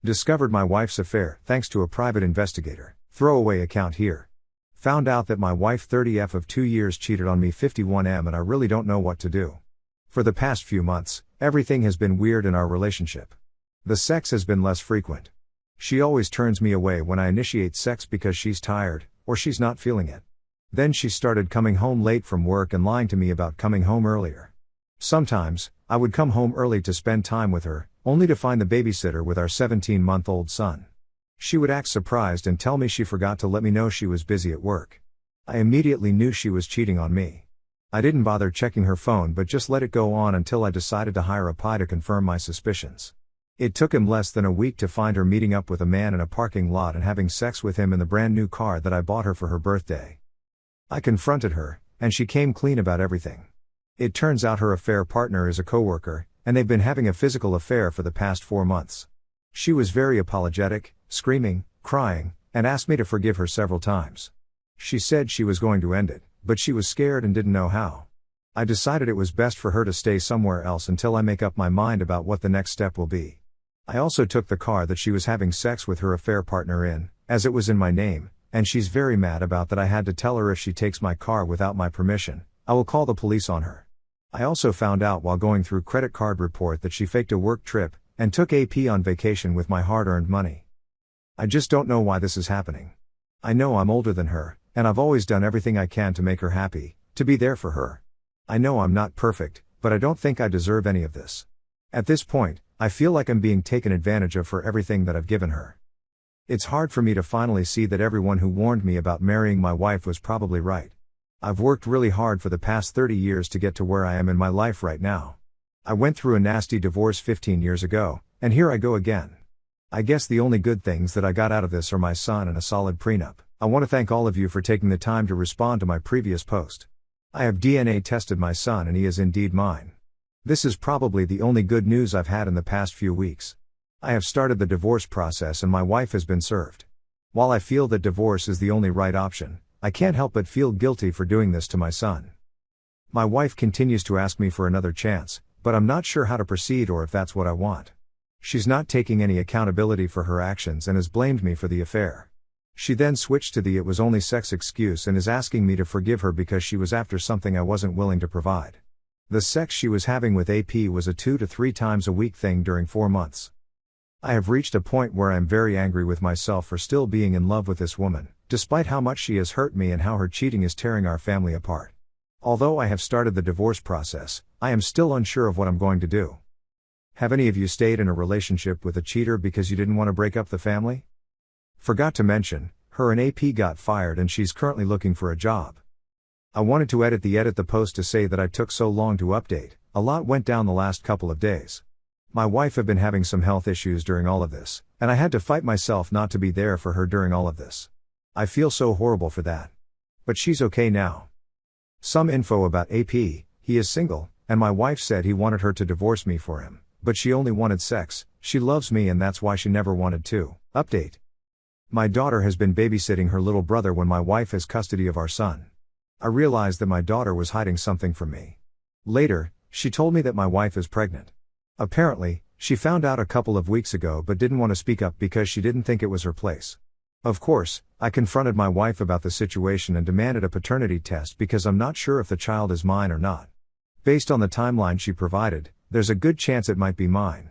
Discovered my wife's affair thanks to a private investigator. Throwaway account here. Found out that my wife 30F of 2 years cheated on me 51M and I really don't know what to do. For the past few months, everything has been weird in our relationship. The sex has been less frequent. She always turns me away when I initiate sex because she's tired, or she's not feeling it. Then she started coming home late from work and lying to me about coming home earlier. Sometimes, I would come home early to spend time with her, only to find the babysitter with our 17-month-old son. She would act surprised and tell me she forgot to let me know she was busy at work. I immediately knew she was cheating on me. I didn't bother checking her phone but just let it go on until I decided to hire a PI to confirm my suspicions. It took him less than a week to find her meeting up with a man in a parking lot and having sex with him in the brand new car that I bought her for her birthday. I confronted her, and she came clean about everything. It turns out her affair partner is a coworker, and they've been having a physical affair for the past 4 months. She was very apologetic, screaming, crying, and asked me to forgive her several times. She said she was going to end it, but she was scared and didn't know how. I decided it was best for her to stay somewhere else until I make up my mind about what the next step will be. I also took the car that she was having sex with her affair partner in, as it was in my name, and she's very mad about that. I had to tell her if she takes my car without my permission, I will call the police on her. I also found out while going through credit card report that she faked a work trip, and took AP on vacation with my hard-earned money. I just don't know why this is happening. I know I'm older than her, and I've always done everything I can to make her happy, to be there for her. I know I'm not perfect, but I don't think I deserve any of this. At this point, I feel like I'm being taken advantage of for everything that I've given her. It's hard for me to finally see that everyone who warned me about marrying my wife was probably right. I've worked really hard for the past 30 years to get to where I am in my life right now. I went through a nasty divorce 15 years ago, and here I go again. I guess the only good things that I got out of this are my son and a solid prenup. I want to thank all of you for taking the time to respond to my previous post. I have DNA tested my son and he is indeed mine. This is probably the only good news I've had in the past few weeks. I have started the divorce process and my wife has been served. While I feel that divorce is the only right option, I can't help but feel guilty for doing this to my son. My wife continues to ask me for another chance, but I'm not sure how to proceed or if that's what I want. She's not taking any accountability for her actions and has blamed me for the affair. She then switched to the "it was only sex" excuse and is asking me to forgive her because she was after something I wasn't willing to provide. The sex she was having with AP was a 2 to 3 times a week thing during 4 months. I have reached a point where I'm very angry with myself for still being in love with this woman, despite how much she has hurt me and how her cheating is tearing our family apart. Although I have started the divorce process, I am still unsure of what I'm going to do. Have any of you stayed in a relationship with a cheater because you didn't want to break up the family? Forgot to mention, her and AP got fired and she's currently looking for a job. I wanted to edit the post to say that I took so long to update. A lot went down the last couple of days. My wife had been having some health issues during all of this, and I had to fight myself not to be there for her during all of this. I feel so horrible for that. But she's okay now. Some info about AP: he is single, and my wife said he wanted her to divorce me for him, but she only wanted sex. She loves me and that's why she never wanted to. Update. My daughter has been babysitting her little brother when my wife has custody of our son. I realized that my daughter was hiding something from me. Later, she told me that my wife is pregnant. Apparently, she found out a couple of weeks ago but didn't want to speak up because she didn't think it was her place. Of course, I confronted my wife about the situation and demanded a paternity test because I'm not sure if the child is mine or not. Based on the timeline she provided, there's a good chance it might be mine.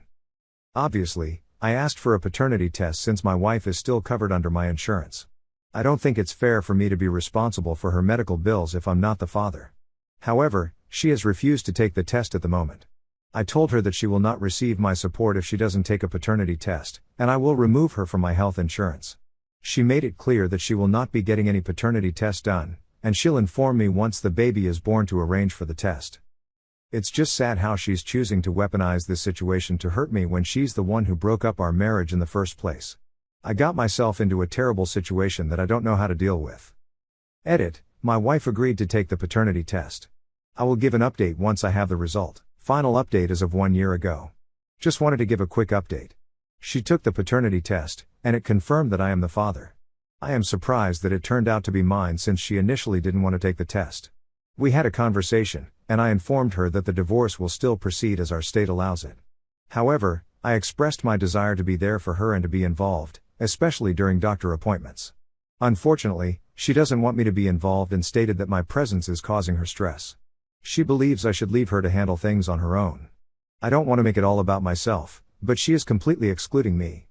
Obviously, I asked for a paternity test since my wife is still covered under my insurance. I don't think it's fair for me to be responsible for her medical bills if I'm not the father. However, she has refused to take the test at the moment. I told her that she will not receive my support if she doesn't take a paternity test, and I will remove her from my health insurance. She made it clear that she will not be getting any paternity test done, and she'll inform me once the baby is born to arrange for the test. It's just sad how she's choosing to weaponize this situation to hurt me when she's the one who broke up our marriage in the first place. I got myself into a terrible situation that I don't know how to deal with. Edit: my wife agreed to take the paternity test. I will give an update once I have the result. Final update as of 1 year ago. Just wanted to give a quick update. She took the paternity test, and it confirmed that I am the father. I am surprised that it turned out to be mine since she initially didn't want to take the test. We had a conversation, and I informed her that the divorce will still proceed as our state allows it. However, I expressed my desire to be there for her and to be involved, especially during doctor appointments. Unfortunately, she doesn't want me to be involved and stated that my presence is causing her stress. She believes I should leave her to handle things on her own. I don't want to make it all about myself, but she is completely excluding me.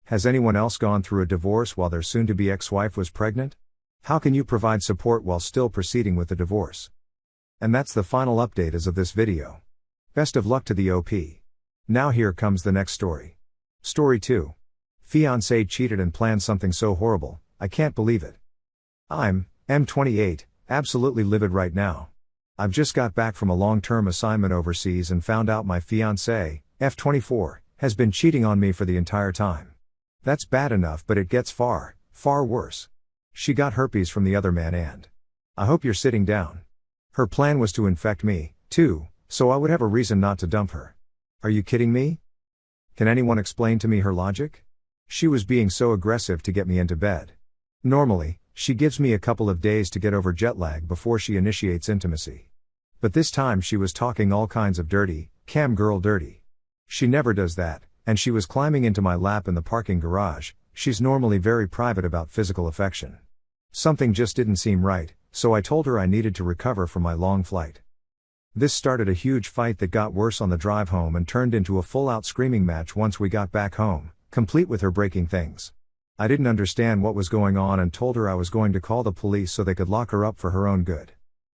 Has anyone else gone through a divorce while their soon-to-be ex-wife was pregnant? How can you provide support while still proceeding with the divorce? And that's the final update as of this video. Best of luck to the OP. Now here comes the next story. Story 2. Fiancé cheated and planned something so horrible, I can't believe it. I'm 28, absolutely livid right now. I've just got back from a long-term assignment overseas and found out my fiancé, F24, has been cheating on me for the entire time. That's bad enough, but it gets far, far worse. She got herpes from the other man and I hope you're sitting down. Her plan was to infect me, too, so I would have a reason not to dump her. Are you kidding me? Can anyone explain to me her logic? She was being so aggressive to get me into bed. Normally, she gives me a couple of days to get over jet lag before she initiates intimacy. But this time she was talking all kinds of dirty, cam girl dirty. She never does that, and she was climbing into my lap in the parking garage. She's normally very private about physical affection. Something just didn't seem right, so I told her I needed to recover from my long flight. This started a huge fight that got worse on the drive home and turned into a full-out screaming match once we got back home, complete with her breaking things. I didn't understand what was going on and told her I was going to call the police so they could lock her up for her own good.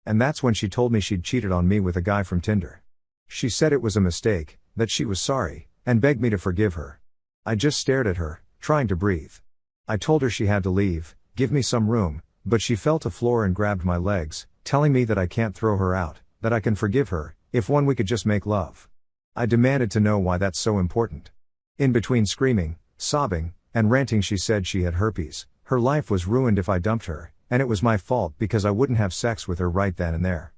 And that's when she told me she'd cheated on me with a guy from Tinder. She said it was a mistake, that she was sorry, and begged me to forgive her. I just stared at her, trying to breathe. I told her she had to leave, give me some room, but she fell to the floor and grabbed my legs, telling me that I can't throw her out, that I can forgive her, if we could just make love. I demanded to know why that's so important. In between screaming, sobbing, and ranting she said she had herpes, her life was ruined if I dumped her, and it was my fault because I wouldn't have sex with her right then and there.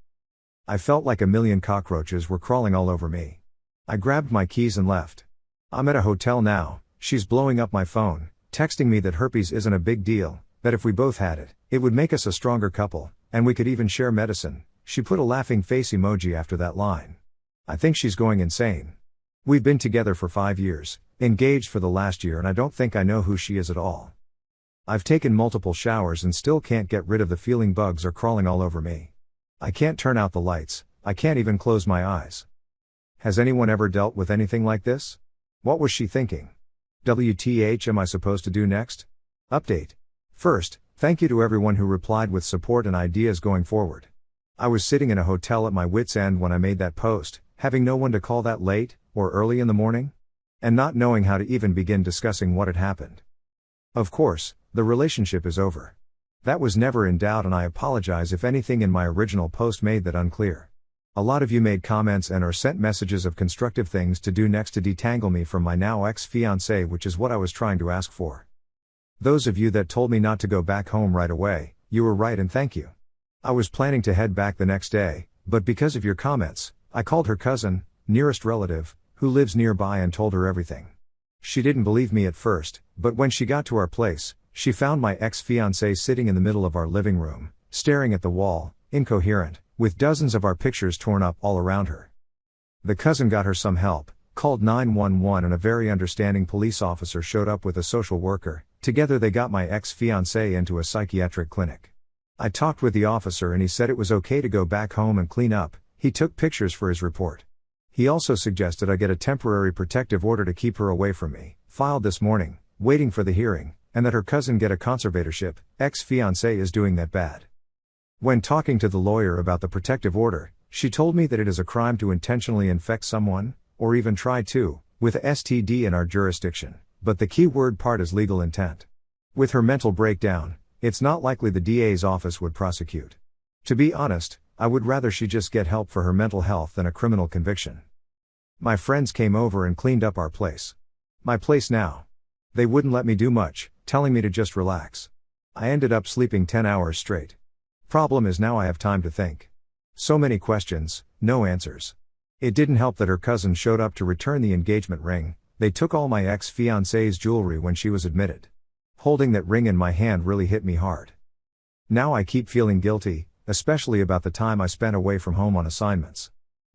I felt like a million cockroaches were crawling all over me. I grabbed my keys and left. I'm at a hotel now, she's blowing up my phone, texting me that herpes isn't a big deal, that if we both had it, it would make us a stronger couple, and we could even share medicine. She put a laughing face emoji after that line. I think she's going insane. We've been together for 5 years, engaged for the last year, and I don't think I know who she is at all. I've taken multiple showers and still can't get rid of the feeling bugs are crawling all over me. I can't turn out the lights, I can't even close my eyes. Has anyone ever dealt with anything like this? What was she thinking? WTH am I supposed to do next? Update. First, thank you to everyone who replied with support and ideas going forward. I was sitting in a hotel at my wit's end when I made that post, having no one to call that late, or early in the morning, and not knowing how to even begin discussing what had happened. Of course, the relationship is over. That was never in doubt, and I apologize if anything in my original post made that unclear. A lot of you made comments and or sent messages of constructive things to do next to detangle me from my now ex-fiancé, which is what I was trying to ask for. Those of you that told me not to go back home right away, you were right and thank you. I was planning to head back the next day, but because of your comments, I called her cousin, nearest relative, who lives nearby, and told her everything. She didn't believe me at first, but when she got to our place, she found my ex-fiancé sitting in the middle of our living room, staring at the wall, incoherent, with dozens of our pictures torn up all around her. The cousin got her some help, called 911, and a very understanding police officer showed up with a social worker. Together they got my ex-fiancé into a psychiatric clinic. I talked with the officer and he said it was okay to go back home and clean up. He took pictures for his report. He also suggested I get a temporary protective order to keep her away from me, filed this morning, waiting for the hearing, and that her cousin get a conservatorship. Ex-fiancé is doing that bad. When talking to the lawyer about the protective order, she told me that it is a crime to intentionally infect someone, or even try to, with a STD in our jurisdiction, but the key word part is legal intent. With her mental breakdown, it's not likely the DA's office would prosecute. To be honest, I would rather she just get help for her mental health than a criminal conviction. My friends came over and cleaned up our place. My place now. They wouldn't let me do much, telling me to just relax. I ended up sleeping 10 hours straight. Problem is now I have time to think. So many questions, no answers. It didn't help that her cousin showed up to return the engagement ring. They took all my ex-fiancé's jewelry when she was admitted. Holding that ring in my hand really hit me hard. Now I keep feeling guilty, especially about the time I spent away from home on assignments.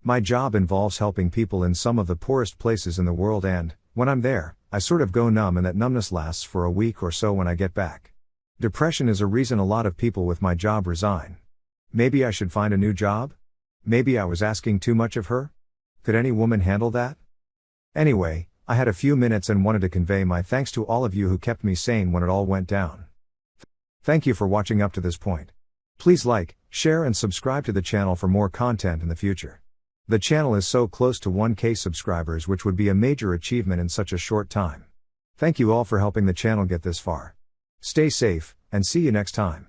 My job involves helping people in some of the poorest places in the world, and, when I'm there, I sort of go numb, and that numbness lasts for a week or so when I get back. Depression is a reason a lot of people with my job resign. Maybe I should find a new job? Maybe I was asking too much of her? Could any woman handle that? Anyway, I had a few minutes and wanted to convey my thanks to all of you who kept me sane when it all went down. Thank you for watching up to this point. Please like, share and subscribe to the channel for more content in the future. The channel is so close to 1K subscribers, which would be a major achievement in such a short time. Thank you all for helping the channel get this far. Stay safe, and see you next time.